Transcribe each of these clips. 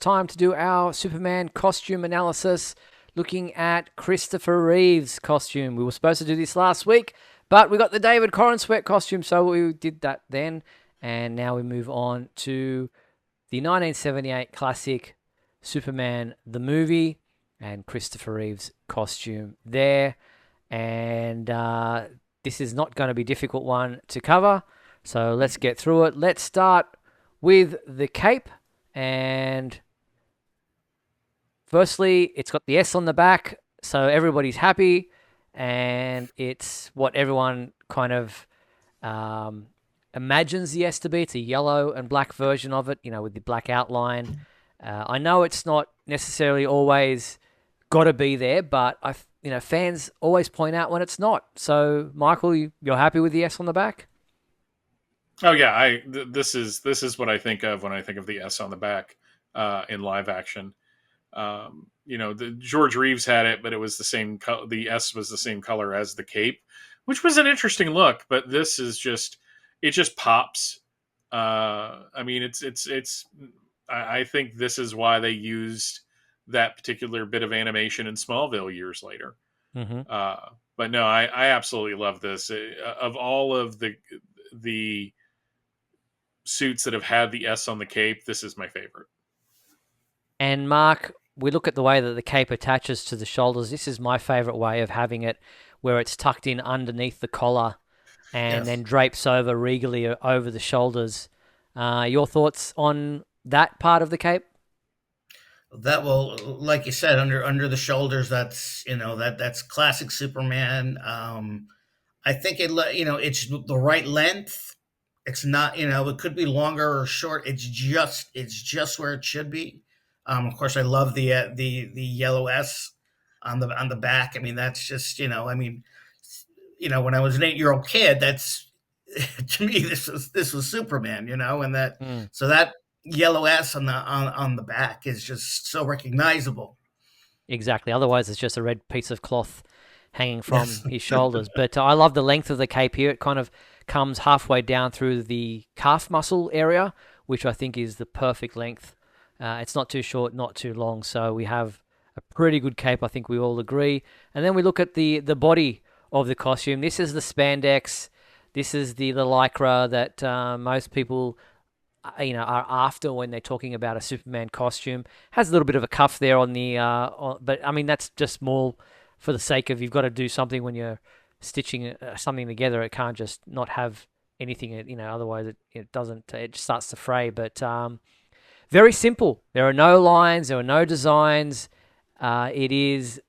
time to do our Superman costume analysis, looking at Christopher Reeve's costume. We were supposed to do this last week, but we got the David Corenswet costume, so we did that then. And now we move on to the 1978 classic Superman the movie and Christopher Reeve's costume there. And this is not going to be a difficult one to cover, so let's get through it. Let's start with the cape. And firstly, it's got the S on the back, so everybody's happy, and it's what everyone kind of imagines the S to be. It's a yellow and black version of it, with the black outline. I know it's not necessarily always got to be there, but fans always point out when it's not. So, Michael, you're happy with the S on the back? Oh yeah, this is what I think of when I think of the S on the back in live action. The George Reeves had it, but it was the same. The S was the same color as the cape, which was an interesting look. But this is it just pops. It's. I think this is why they used that particular bit of animation in Smallville years later. Mm-hmm. But no, I absolutely love this. Of all of the suits that have had the S on the cape, this is my favorite. And Mark, we look at the way that the cape attaches to the shoulders. This is my favorite way of having it, where it's tucked in underneath the collar and then drapes over regally over the shoulders. Your thoughts on that part of the cape? That will, like you said, under the shoulders. That's classic Superman. I think it's the right length. It's not, it could be longer or short. It's just where it should be. Of course, I love the yellow S on the back. I mean, that's just, when I was an 8-year-old kid, that's to me this was Superman, and that so that yellow S on the back is just so recognizable. Exactly. Otherwise, it's just a red piece of cloth hanging from his shoulders. But I love the length of the cape here. It kind of comes halfway down through the calf muscle area, which I think is the perfect length. It's not too short, not too long. So we have a pretty good cape, I think we all agree. And then we look at the body of the costume. This is the spandex. This is the lycra that most people are after when they're talking about a Superman costume. Has a little bit of a cuff there on the, but I mean that's just more for the sake of you've got to do something when you're stitching something together. It can't just not have anything, otherwise it doesn't. It just starts to fray. But very simple. There are no lines. There are no designs. It is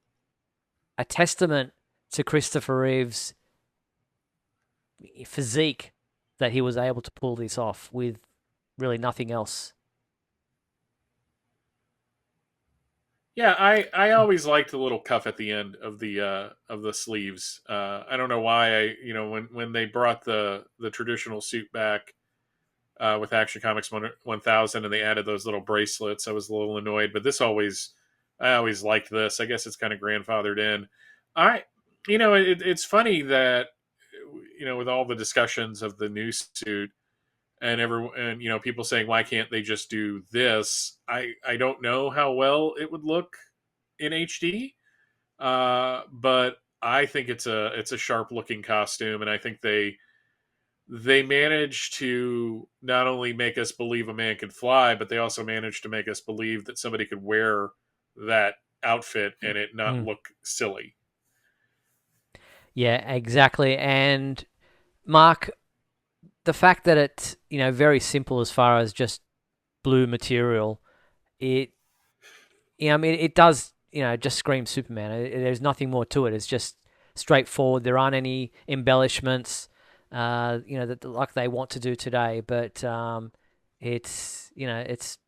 a testament to Christopher Reeve's physique that he was able to pull this off with really nothing else. Yeah, I always liked the little cuff at the end of the sleeves. I don't know why when they brought the traditional suit back with Action Comics 1000 and they added those little bracelets, I was a little annoyed. But I always liked this. I guess it's kind of grandfathered in. It's funny that with all the discussions of the new suit. And people saying, why can't they just do this? I don't know how well it would look in HD, but I think it's a sharp looking costume, and I think they managed to not only make us believe a man could fly, but they also managed to make us believe that somebody could wear that outfit and it not look silly. Yeah, exactly. And Mark, the fact that it's very simple as far as just blue material, it does just scream Superman. There's nothing more to it. It's just straightforward. There aren't any embellishments, that like they want to do today. But it's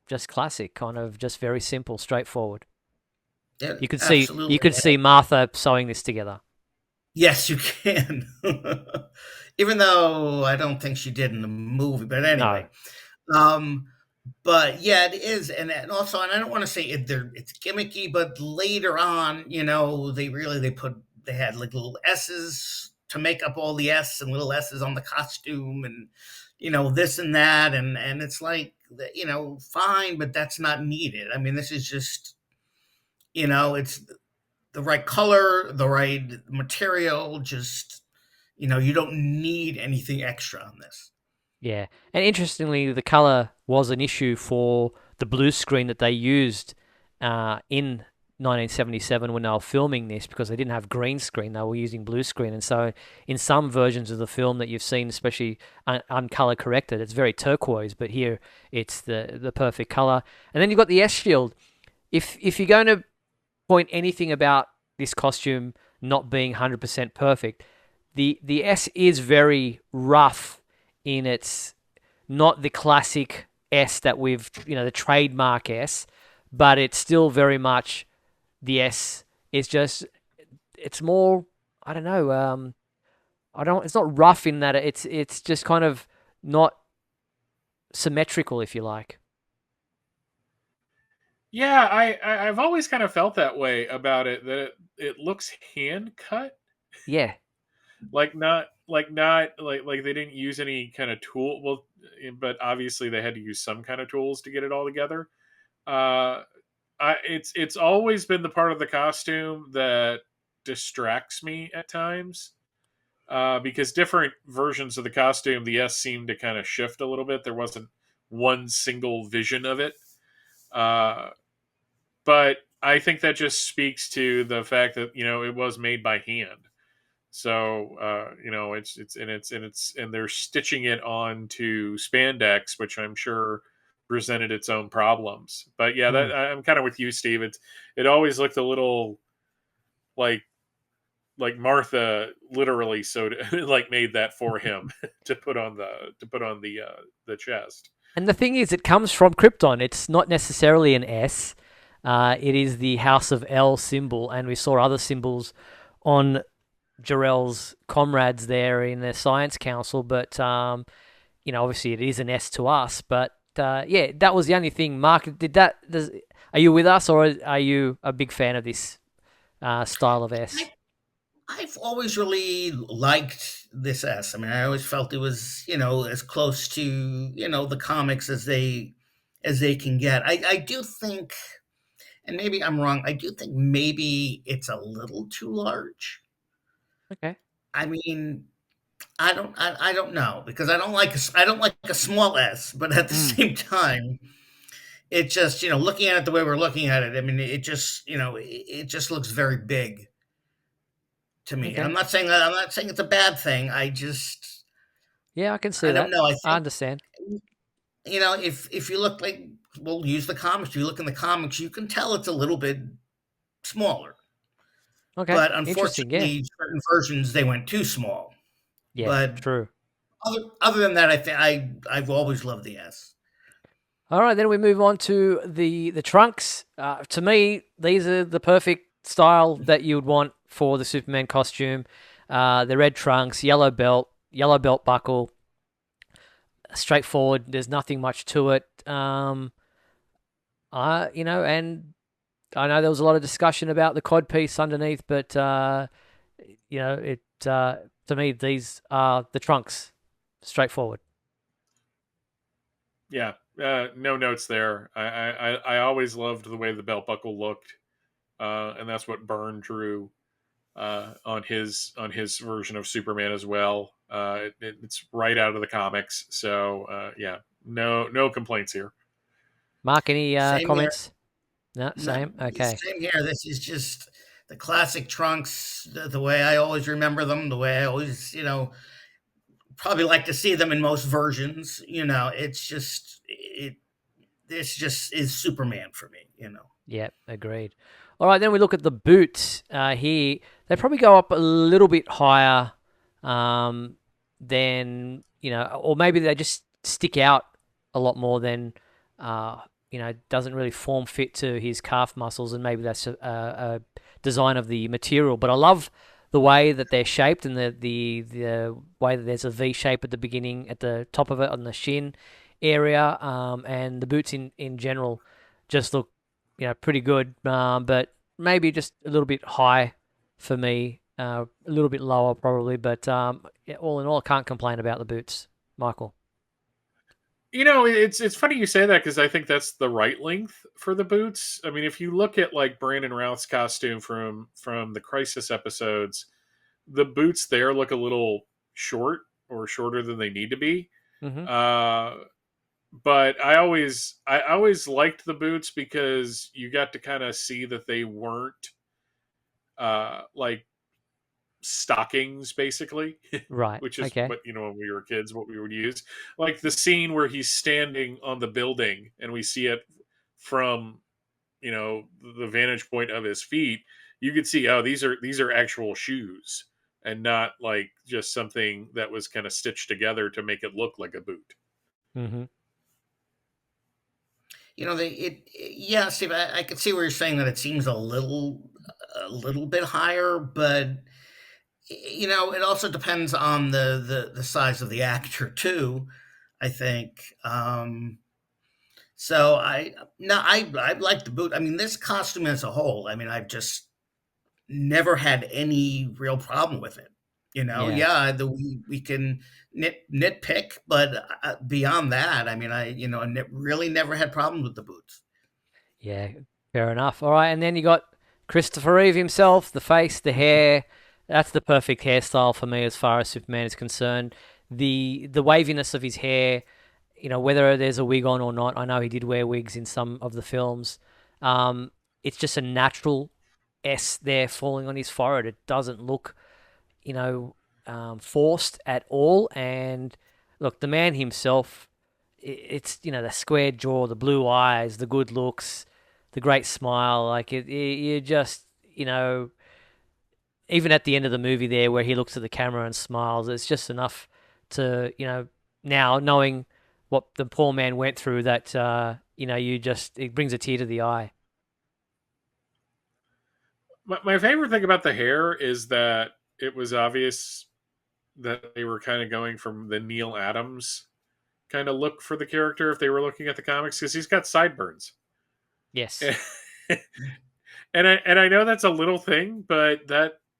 just classic, kind of just very simple, straightforward. Yeah, you could absolutely. see Martha sewing this together. Yes, you can. Even though I don't think she did in the movie, but anyway. No. But yeah, it is, and also, and I don't want to say it's gimmicky, but later on, they had like little S's to make up all the S and little S's on the costume, and this and that, and it's like, fine, but that's not needed. I mean, this is just, it's the right color, the right material. Just, you don't need anything extra on this. Yeah, and interestingly, the color was an issue for the blue screen that they used in 1977 when they were filming this, because they didn't have green screen; they were using blue screen. And so, in some versions of the film that you've seen, especially uncolor corrected, it's very turquoise, but here it's the perfect color. And then you've got the S shield. If you're going to point anything about this costume not being 100% perfect, the S is very rough in its, not the classic S that we've, the trademark S, but it's still very much the S. It's just, it's more, I don't know, it's not rough in that it's just kind of not symmetrical, if you like. Yeah, I've always kind of felt that way about it, that it looks hand cut. Yeah. Like not like they didn't use any kind of tool. Well, but obviously they had to use some kind of tools to get it all together. Uh, it's always been the part of the costume that distracts me at times. Because different versions of the costume, the S seemed to kind of shift a little bit. There wasn't one single vision of it. Uh, but I think that just speaks to the fact that it was made by hand. So and they're stitching it onto spandex, which I'm sure presented its own problems. But yeah, Mm. I'm kind of with you, Steve. It always looked a little like Martha literally like made that for him to put on the chest. And the thing is, it comes from Krypton. It's not necessarily an S. It is the House of L symbol, and we saw other symbols on Jarrell's comrades there in the Science Council. But obviously it is an S to us. But yeah, that was the only thing. Mark, are you with us, or are you a big fan of this style of S? I've always really liked this S. I mean, I always felt it was, as close to, the comics as they can get. I do think, and maybe I'm wrong, I do think maybe it's a little too large. Okay. I mean, I don't know, because I don't like a small S, but at the Mm. same time, it just, looking at it the way we're looking at it, I mean, it just, it just looks very big to me. And Okay. I'm not saying it's a bad thing. Yeah, I can see I don't that. know. I I think, understand. if you look, like, we'll use the comics. If you look in the comics, you can tell it's a little bit smaller. Okay. But Interesting. Yeah. unfortunately, certain versions they went too small. Yeah. But True. other than that, I've always loved the S. All right, then we move on to the trunks. To me, these are the perfect style that you would want for the Superman costume. The red trunks, yellow belt buckle, straightforward. There's nothing much to it. And I know there was a lot of discussion about the cod piece underneath, but to me these are the trunks, straightforward. Yeah, no notes there. I always loved the way the belt buckle looked, and that's what Byrne drew on his version of Superman as well. It's right out of the comics, so yeah, no complaints here. Mark, any Same here. comments? No, No, same. Okay. same here. This is just the classic trunks, the way I always remember them, the way I always, probably like to see them in most versions. It's just this just is Superman for me. Yeah, agreed. All right, then we look at the boots here. They probably go up a little bit higher than, or maybe they just stick out a lot more than, doesn't really form fit to his calf muscles, and maybe that's a design of the material. But I love the way that they're shaped, and the way that there's a V shape at the beginning, at the top of it on the shin area, and the boots in general just look pretty good, but maybe just a little bit high for me a little bit lower probably, but yeah, all in all, I can't complain about the boots, Michael. It's funny you say that because I think that's the right length for the boots. I mean, if you look at like Brandon Routh's costume from the Crisis episodes, the boots there look a little short or shorter than they need to be. Hmm. Uh, but I always liked the boots because you got to kind of see that they weren't like stockings basically, Right. which is Okay. what when we were kids what we would use. Like the scene where he's standing on the building and we see it from the vantage point of his feet. You could see, oh, these are actual shoes and not like just something that was kind of stitched together to make it look like a boot. Hmm. Yeah, Steve, I can see where you're saying that it seems a little bit higher, but it also depends on the size of the actor too. I think. So I like the boot. I mean, this costume as a whole. I mean, I've just never had any real problem with it. Yeah. Yeah, we can nitpick, but beyond that, I mean, really never had problems with the boots. Yeah, fair enough. All right, and then you got Christopher Reeve himself, the face, the hair. That's the perfect hairstyle for me as far as Superman is concerned. The waviness of his hair, whether there's a wig on or not. I know he did wear wigs in some of the films. It's just a natural S there falling on his forehead. It doesn't look, you know, forced at all. And look, the man himself, it's the square jaw, the blue eyes, the good looks, the great smile. Like you just even at the end of the movie there, where he looks at the camera and smiles, it's just enough to now knowing what the poor man went through that it brings a tear to the eye. My favorite thing about the hair is that it was obvious that they were kind of going from the Neil Adams kind of look for the character if they were looking at the comics because he's got sideburns. Yes. And I know that's a little thing, but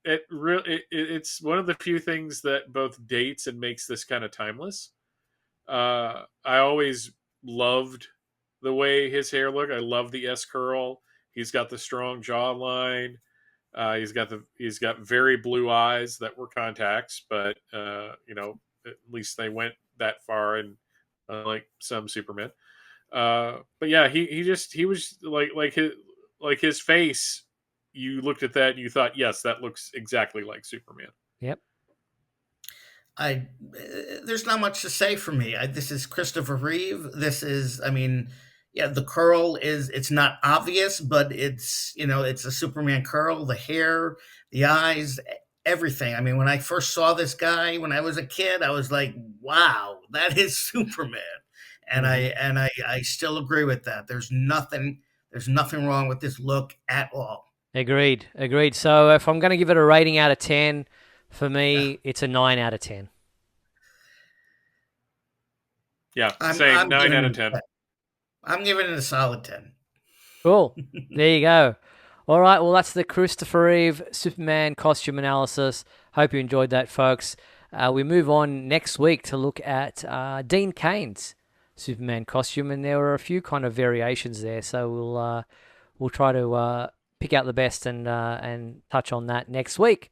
it's one of the few things that both dates and makes this kind of timeless. I always loved the way his hair looked. I love the S curl. He's got the strong jawline. He's got very blue eyes that were contacts, but at least they went that far, and like some Superman. But yeah, he was like his face. You looked at that and you thought, yes, that looks exactly like Superman. Yep. There's not much to say for me. This is Christopher Reeve. I mean, yeah, the curl it's not obvious, but it's a Superman curl. The hair, the eyes, everything. I mean, when I first saw this guy when I was a kid, I was like, wow, that is Superman. And I Hmm. and I still agree with that. There's nothing wrong with this look at all. Agreed. Agreed. So if I'm going to give it a rating out of 10, for me, it's a 9 out of 10. Yeah, I'm same. I'm 9 giving out of it 10. I'm giving it a solid 10. Cool. There you go. All right. Well, that's the Christopher Reeve Superman costume analysis. Hope you enjoyed that, folks. We move on next week to look at Dean Kane's Superman costume, and there were a few kind of variations there. So we'll try to pick out the best and touch on that next week.